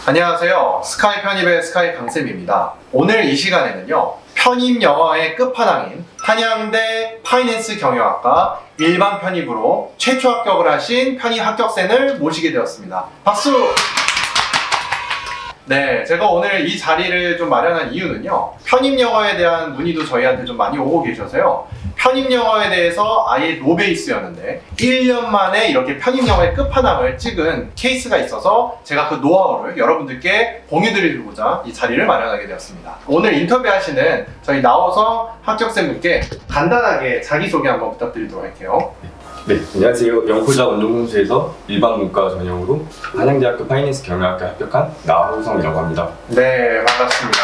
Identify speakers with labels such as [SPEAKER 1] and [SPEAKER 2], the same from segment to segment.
[SPEAKER 1] 안녕하세요. 스카이 편입의 스카이 강쌤입니다. 오늘 이 시간에는요, 편입 영어의 끝판왕인 한양대 파이낸스 경영학과 일반 편입으로 최초 합격을 하신 편입 합격생을 모시게 되었습니다. 박수! 네, 제가 오늘 이 자리를 좀 마련한 이유는요, 편입 영어에 대한 문의도 저희한테 좀 많이 오고 계셔서요, 편입 영어에 대해서 아예 노베이스였는데 1년 만에 이렇게 편입 영어의 끝판왕을 찍은 케이스가 있어서 제가 그 노하우를 여러분들께 공유드리고자 이 자리를 마련하게 되었습니다. 오늘 인터뷰하시는 저희 나호성 합격생분께 간단하게 자기소개 한번 부탁드리도록 할게요.
[SPEAKER 2] 네, 안녕하세요. 영포자 운동선수에서 일반 문과 전형으로 한양대학교 파이낸스 경영학과 합격한 나호성이라고 합니다.
[SPEAKER 1] 네, 반갑습니다.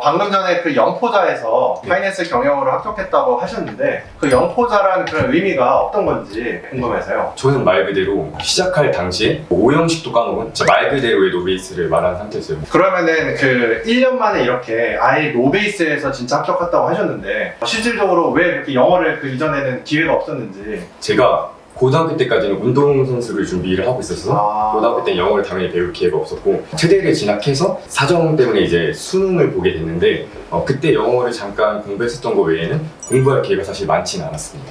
[SPEAKER 1] 방금 전에 그 영포자에서 파이낸스 경영으로 합격했다고 하셨는데 그 영포자라는 그런 의미가 어떤 건지 궁금해서요.
[SPEAKER 2] 저는 말 그대로 시작할 당시에 오형식도 까먹은 말 그대로의 노베이스를 말한 상태였어요.
[SPEAKER 1] 그러면은 그 1년 만에 이렇게 아예 노베이스에서 진짜 합격했다고 하셨는데 실질적으로 왜 그렇게 영어를 그 이전에는 기회가 없었는지.
[SPEAKER 2] 제가 고등학교 때까지는 운동선수를 준비를 하고 있어서 고등학교 때 영어를 당연히 배울 기회가 없었고 체대를 진학해서 사정 때문에 이제 수능을 보게 됐는데 그때 영어를 잠깐 공부했었던 거 외에는 공부할 기회가 사실 많지는 않았습니다.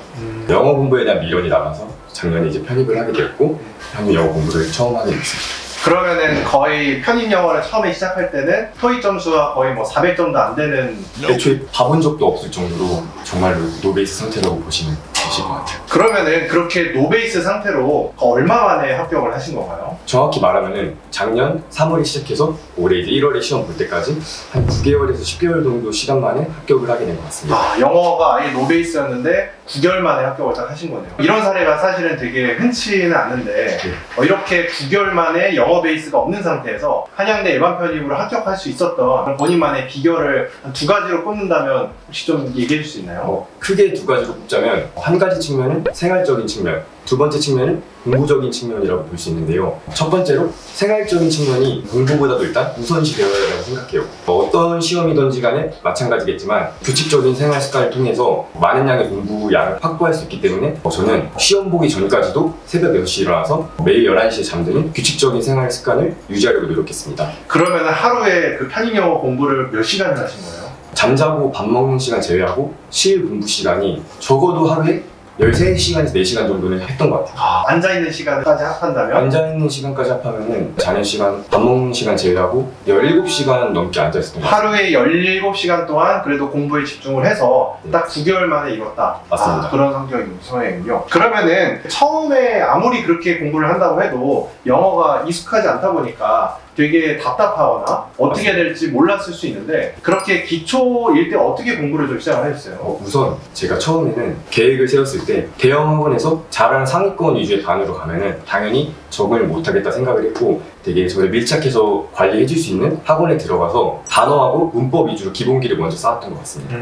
[SPEAKER 2] 영어 공부에 대한 미련이 남아서 작년에 이제 편입을 하게 되었고 편입 영어 공부를 처음 하게 됐습니다.
[SPEAKER 1] 그러면은 거의 편입 영어를 처음에 시작할 때는 토익 점수가 거의 뭐 400점도 안 되는.
[SPEAKER 2] 애초에 봐본 적도 없을 정도로 정말로 노베이스 상태라고 보시면 되실 것 같아요.
[SPEAKER 1] 그러면은 그렇게 노베이스 상태로 얼마 만에 합격을 하신 건가요?
[SPEAKER 2] 정확히 말하면은 작년 3월에 시작해서 올해 이제 1월에 시험 볼 때까지 한 9개월에서 10개월 정도 시간 만에 합격을 하게 된 것 같습니다.
[SPEAKER 1] 영어가 아예 노베이스였는데 9개월 만에 합격을 딱 하신 거네요. 이런 사례가 사실은 되게 흔치는 않는데 이렇게 9개월 만에 영어 베이스가 없는 상태에서 한양대 일반 편입으로 합격할 수 있었던 본인만의 비결을 한 두 가지로 꼽는다면 혹시 좀 얘기해 줄 수 있나요?
[SPEAKER 2] 크게 두 가지로 꼽자면 한 가지 측면은 생활적인 측면, 두 번째 측면은 공부적인 측면이라고 볼 수 있는데요. 첫 번째로 생활적인 측면이 공부보다도 일단 우선시 되어야 된다고 생각해요. 어떤 시험이든지 간에 마찬가지겠지만 규칙적인 생활 습관을 통해서 많은 양의 공부 양을 확보할 수 있기 때문에 저는 시험 보기 전까지도 새벽 6시에 일어나서 매일 11시에 잠드는 규칙적인 생활 습관을 유지하려고 노력했습니다.
[SPEAKER 1] 그러면 하루에 그 편입 영어 공부를 몇 시간을 하신 거예요?
[SPEAKER 2] 잠자고 밥 먹는 시간 제외하고 실 공부 시간이 적어도 하루에 13시간에서 4시간 정도는 했던 것 같아요.
[SPEAKER 1] 앉아있는 시간까지 합한다면?
[SPEAKER 2] 앉아있는 시간까지 합하면은 자는 시간, 밥 먹는 시간 제외하고 17시간 넘게 앉아있었던 것 같아요.
[SPEAKER 1] 하루에 17시간 동안 그래도 공부에 집중을 해서 딱 9개월 만에 이뤘다.
[SPEAKER 2] 맞습니다.
[SPEAKER 1] 그런 성격인 성향이군요. 그러면은 처음에 아무리 그렇게 공부를 한다고 해도 영어가 익숙하지 않다 보니까 되게 답답하거나 어떻게 해야 될지 몰랐을 수 있는데 그렇게 기초일 때 어떻게 공부를 좀 시작을 하셨어요?
[SPEAKER 2] 우선 제가 처음에는 계획을 세웠을 때 대형 학원에서 잘하는 상위권 위주의 반으로 가면은 당연히 적응을 못하겠다 생각을 했고 되게 저를 밀착해서 관리해 줄 수 있는 학원에 들어가서 단어하고 문법 위주로 기본기를 먼저 쌓았던 것 같습니다.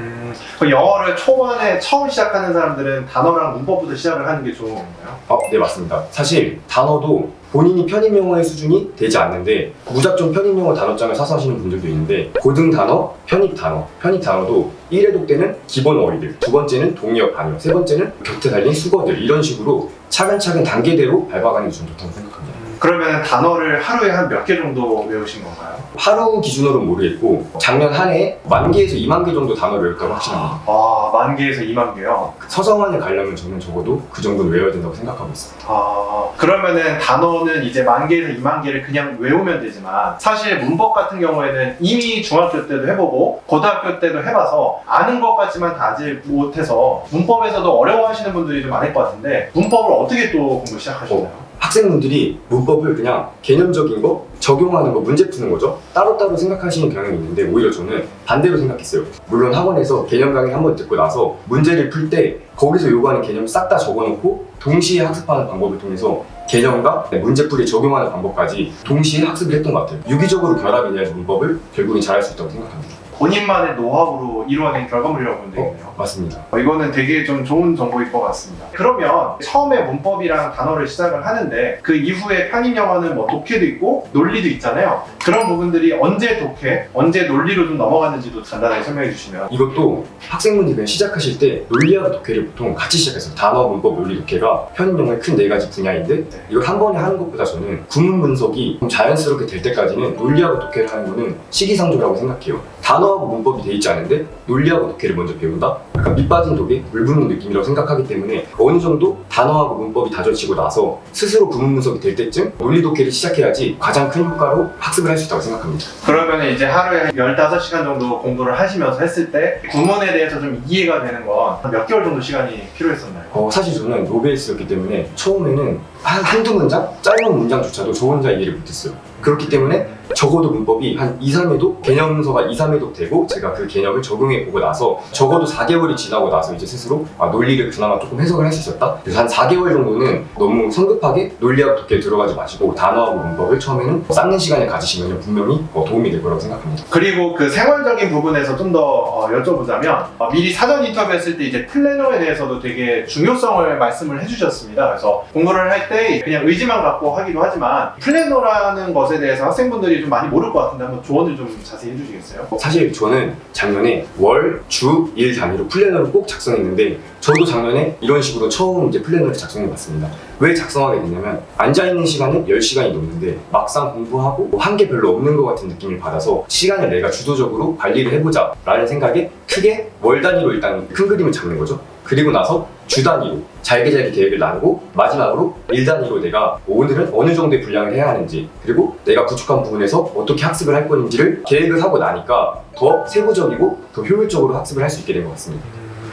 [SPEAKER 1] 영어를 초반에 처음 시작하는 사람들은 단어랑 문법부터 시작을 하는 게 좋은 건가요?
[SPEAKER 2] 네, 맞습니다. 사실 단어도 본인이 편입 영어의 수준이 되지 않는데 무작정 편입 영어 단어장을 사서 하시는 분들도 있는데 고등 단어, 편입 단어도 1회독 때는 기본 어휘들, 두 번째는 동의어, 반의어, 세 번째는 곁에 달린 수거들 이런 식으로 차근차근 단계대로 밟아가는 게 좀 좋다고 생각합니다.
[SPEAKER 1] 그러면 단어를 하루에 한 몇 개 정도 외우신 건가요?
[SPEAKER 2] 하루 기준으로는 모르겠고 작년 한 해에 10,000개에서 20,000개 정도 단어를 외웠다고 확신합니다.
[SPEAKER 1] 10,000개에서 20,000개요?
[SPEAKER 2] 서성안을 가려면 저는 적어도 그 정도는 외워야 된다고 생각하고 있습니다.
[SPEAKER 1] 그러면은 단어는 이제 10,000개에서 20,000개를 그냥 외우면 되지만 사실 문법 같은 경우에는 이미 중학교 때도 해보고 고등학교 때도 해봐서 아는 것 같지만 다 아직 못해서 문법에서도 어려워하시는 분들이 좀 많을 것 같은데 문법을 어떻게 또 공부 시작하셨나요?
[SPEAKER 2] 학생분들이 문법을 그냥 개념적인 거, 적용하는 거, 문제 푸는 거죠. 따로따로 생각하시는 경향이 있는데 오히려 저는 반대로 생각했어요. 물론 학원에서 개념 강의 한번 듣고 나서 문제를 풀 때 거기서 요구하는 개념 싹 다 적어놓고 동시에 학습하는 방법을 통해서 개념과 문제풀이에 적용하는 방법까지 동시에 학습을 했던 것 같아요. 유기적으로 결합이 돼야 문법을 결국엔 잘할 수 있다고 생각합니다.
[SPEAKER 1] 본인만의 노하우로 이루어낸 결과물이라고 보면 되겠네요.
[SPEAKER 2] 맞습니다.
[SPEAKER 1] 이거는 되게 좀 좋은 정보일 것 같습니다. 그러면 처음에 문법이랑 단어를 시작을 하는데 그 이후에 편입 영어는 뭐 독해도 있고 논리도 있잖아요. 그런 부분들이 언제 독해, 언제 논리로 좀 넘어갔는지도 간단하게 설명해 주시면.
[SPEAKER 2] 이것도 학생분들이 그냥 시작하실 때 논리하고 독해를 보통 같이 시작해서 단어, 문법, 논리, 독해가 편입영어의 큰 네 가지 분야인데 이걸 한 번에 하는 것보다 저는 구문 분석이 좀 자연스럽게 될 때까지는 논리하고 독해를 하는 거는 시기상조라고 생각해요. 단어하고 문법이 돼 있지 않은데 논리하고 독해를 먼저 배운다? 약간 밑 빠진 독에 물 붓는 느낌이라고 생각하기 때문에 어느 정도 단어하고 문법이 다져지고 나서 스스로 구문 분석이 될 때쯤 논리 독해를 시작해야지 가장 큰 효과로 학습을 할 수 있다고 생각합니다.
[SPEAKER 1] 그러면 이제 하루에 15시간 정도 공부를 하시면서 했을 때 구문에 대해서 좀 이해가 되는 건 몇 개월 정도 시간이 필요했었나요?
[SPEAKER 2] 사실 저는 노베이스였기 때문에 처음에는 한두 문장? 짧은 문장조차도 저 혼자 이해를 못했어요. 그렇기 때문에 적어도 문법이 한 2, 3회도 개념서가 2, 3회도 되고 제가 그 개념을 적용해 보고 나서 적어도 4개월이 지나고 나서 이제 스스로 논리를 그나마 조금 해석을 할 수 있었다. 그래서 한 4개월 정도는 너무 성급하게 논리하고 독해에 들어가지 마시고 단어하고 문법을 처음에는 쌓는 시간을 가지시면 분명히 도움이 될 거라고 생각합니다.
[SPEAKER 1] 그리고 그 생활적인 부분에서 좀 더 여쭤보자면 미리 사전 인터뷰했을 때 이제 플래너에 대해서도 되게 중요성을 말씀을 해주셨습니다. 그래서 공부를 할 때 그냥 의지만 갖고 하기도 하지만 플래너라는 것에 대해서 학생분들이 좀 많이 모를 것 같은데 한번 조언을 좀 자세히 해주시겠어요?
[SPEAKER 2] 사실 저는 작년에 월, 주, 일 단위로 플래너를 꼭 작성했는데 저도 작년에 이런 식으로 처음 이제 플래너를 작성해봤습니다. 왜 작성하게 됐냐면 앉아있는 시간은 10시간이 넘는데 막상 공부하고 한 게 별로 없는 것 같은 느낌을 받아서 시간을 내가 주도적으로 관리를 해보자 라는 생각에 크게 월 단위로 일단 큰 그림을 잡는 거죠. 그리고 나서 주 단위로 잘게 계획을 나누고 마지막으로 일 단위로 내가 오늘은 어느 정도의 분량을 해야 하는지 그리고 내가 부족한 부분에서 어떻게 학습을 할 건지를 계획을 하고 나니까 더 세부적이고 더 효율적으로 학습을 할 수 있게 된 것 같습니다.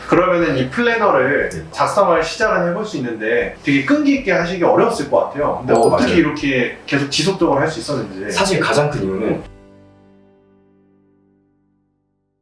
[SPEAKER 1] 그러면은 이 플래너를 작성을 시작은 해볼 수 있는데 되게 끈기 있게 하시기 어려웠을 것 같아요. 근데 어떻게
[SPEAKER 2] 맞아요.
[SPEAKER 1] 이렇게 계속 지속적으로 할 수 있었는지.
[SPEAKER 2] 사실 가장 큰 이유는